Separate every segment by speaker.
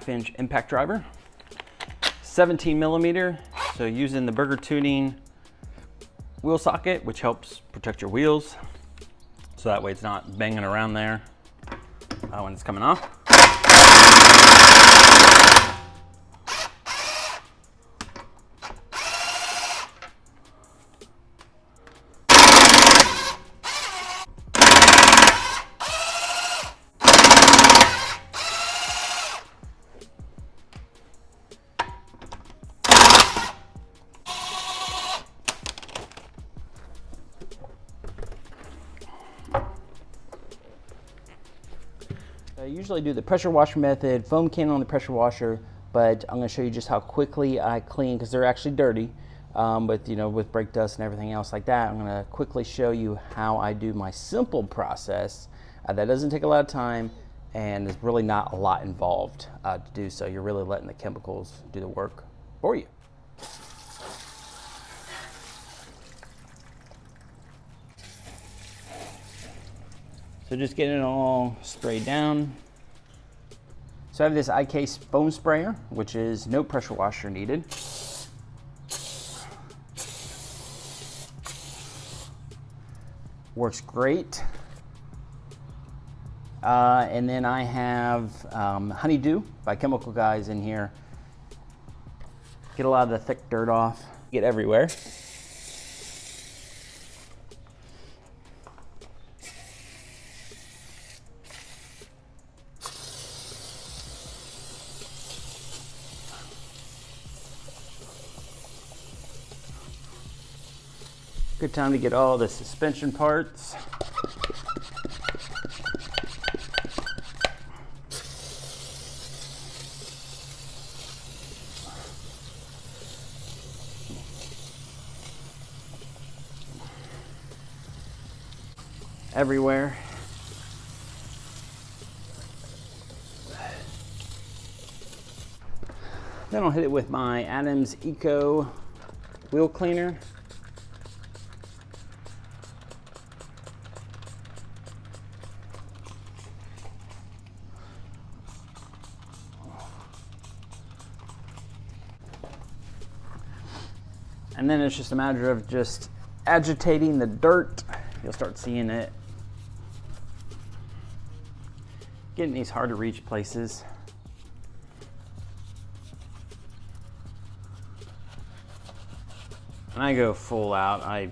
Speaker 1: 1/2" impact driver, 17mm, so using the Burger Tuning wheel socket, which helps protect your wheels, so that way it's not banging around there when it's coming off. I usually do the pressure washer method, foam can on the pressure washer, but I'm going to show you just how quickly I clean, because they're actually dirty. But you know, with brake dust and everything else like that, I'm going to quickly show you how I do my simple process. That doesn't take a lot of time, and there's really not a lot involved to do so. You're really letting the chemicals do the work for you. So just getting it all sprayed down. So I have this iCase foam sprayer, which is no pressure washer needed. Works great. And then I have Honeydew by Chemical Guys in here. Get a lot of the thick dirt off, get everywhere. Good time to get all the suspension parts. Everywhere. Then I'll hit it with my Adams Eco wheel cleaner. And then it's just a matter of just agitating the dirt. You'll start seeing it getting these hard to reach places. And I go full out. I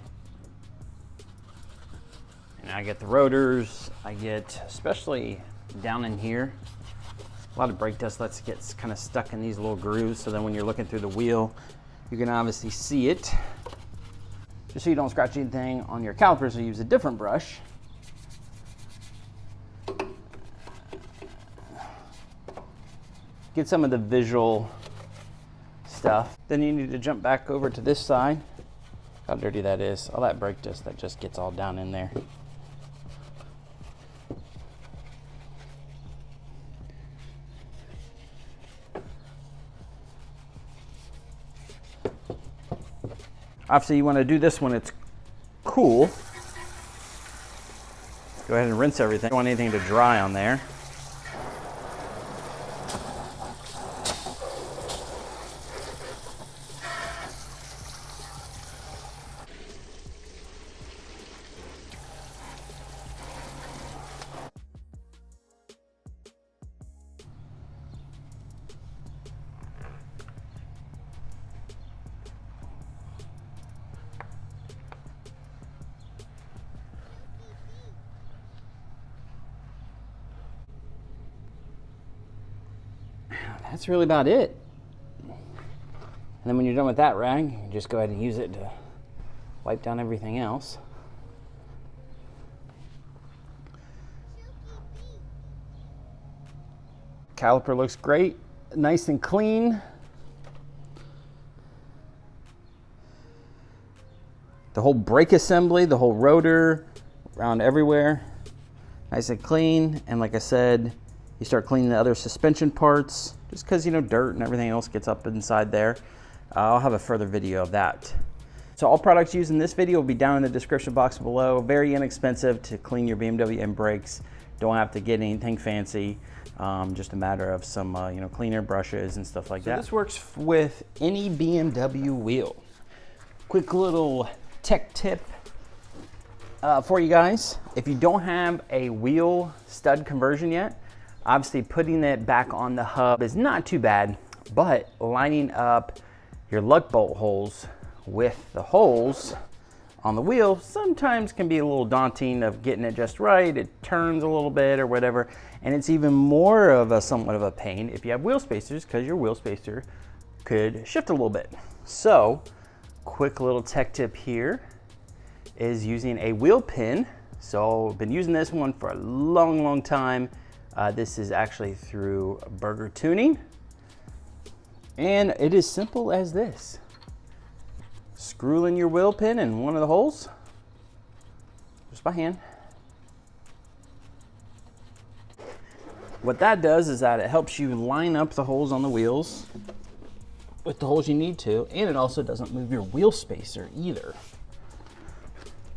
Speaker 1: get the rotors. I get, especially down in here, a lot of brake dust gets kind of stuck in these little grooves. So then when you're looking through the wheel, you can obviously see it. Just so you don't scratch anything on your calipers, I use a different brush. Get some of the visual stuff. Then you need to jump back over to this side. How dirty that is. All that brake dust that just gets all down in there. Obviously you want to do this when it's cool. Go ahead and rinse everything. Don't want anything to dry on there. That's really about it. And then when you're done with that rag, you just go ahead and use it to wipe down everything else. Caliper looks great, nice and clean. The whole brake assembly, the whole rotor, around everywhere, nice and clean. And like I said, you start cleaning the other suspension parts, just because, you know, dirt and everything else gets up inside there. I'll have a further video of that. So all products used in this video will be down in the description box below. Very inexpensive to clean your BMW and brakes. Don't have to get anything fancy. Just a matter of some you know, cleaner brushes and stuff like that. This works with any BMW wheel. Quick little tech tip for you guys. If you don't have a wheel stud conversion yet, obviously putting it back on the hub is not too bad, but lining up your lug bolt holes with the holes on the wheel sometimes can be a little daunting of getting it just right. It turns a little bit or whatever, and it's even more of a somewhat of a pain if you have wheel spacers, because your wheel spacer could shift a little bit. So quick little tech tip here is using a wheel pin. So I've been using this one for a long time. This is actually through Burger Tuning, and it is simple as this. Screw in your wheel pin in one of the holes, just by hand. What that does is that it helps you line up the holes on the wheels with the holes you need to, and it also doesn't move your wheel spacer either.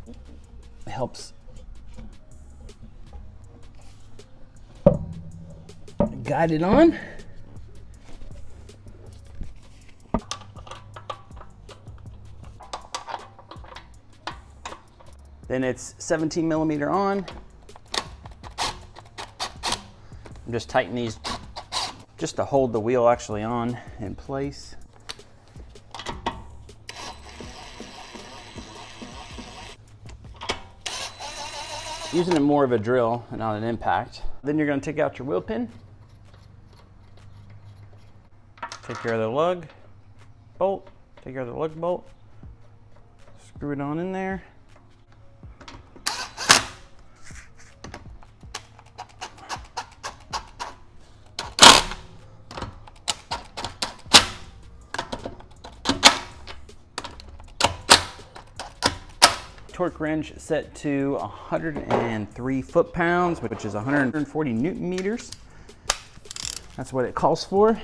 Speaker 1: It helps guide it on. Then it's 17 millimeter on. I'm just tightening these just to hold the wheel actually on in place. Using it more of a drill and not an impact. Then you're going to take out your wheel pin. Take care of the lug bolt. Take care of the lug bolt. Screw it on in there. Torque wrench set to 103 foot-pounds, which is 140 Newton meters. That's what it calls for.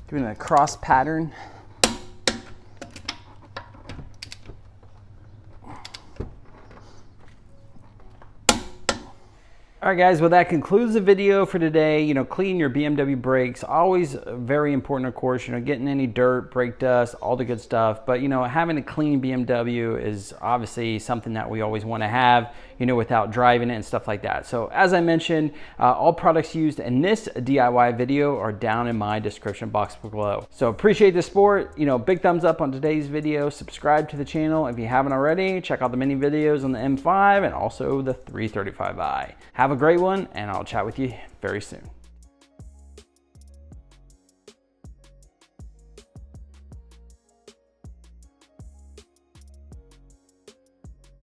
Speaker 1: Doing a cross pattern. All right, guys, well, that concludes the video for today. You know, clean your BMW brakes, always very important, of course, you know, getting any dirt, brake dust, all the good stuff. But, you know, having a clean BMW is obviously something that we always want to have, you know, without driving it and stuff like that. So as I mentioned, all products used in this DIY video are down in my description box below. So appreciate the support. You know, big thumbs up on today's video. Subscribe to the channel if you haven't already. Check out the many videos on the M5 and also the 335i. Have a great one, and I'll chat with you very soon.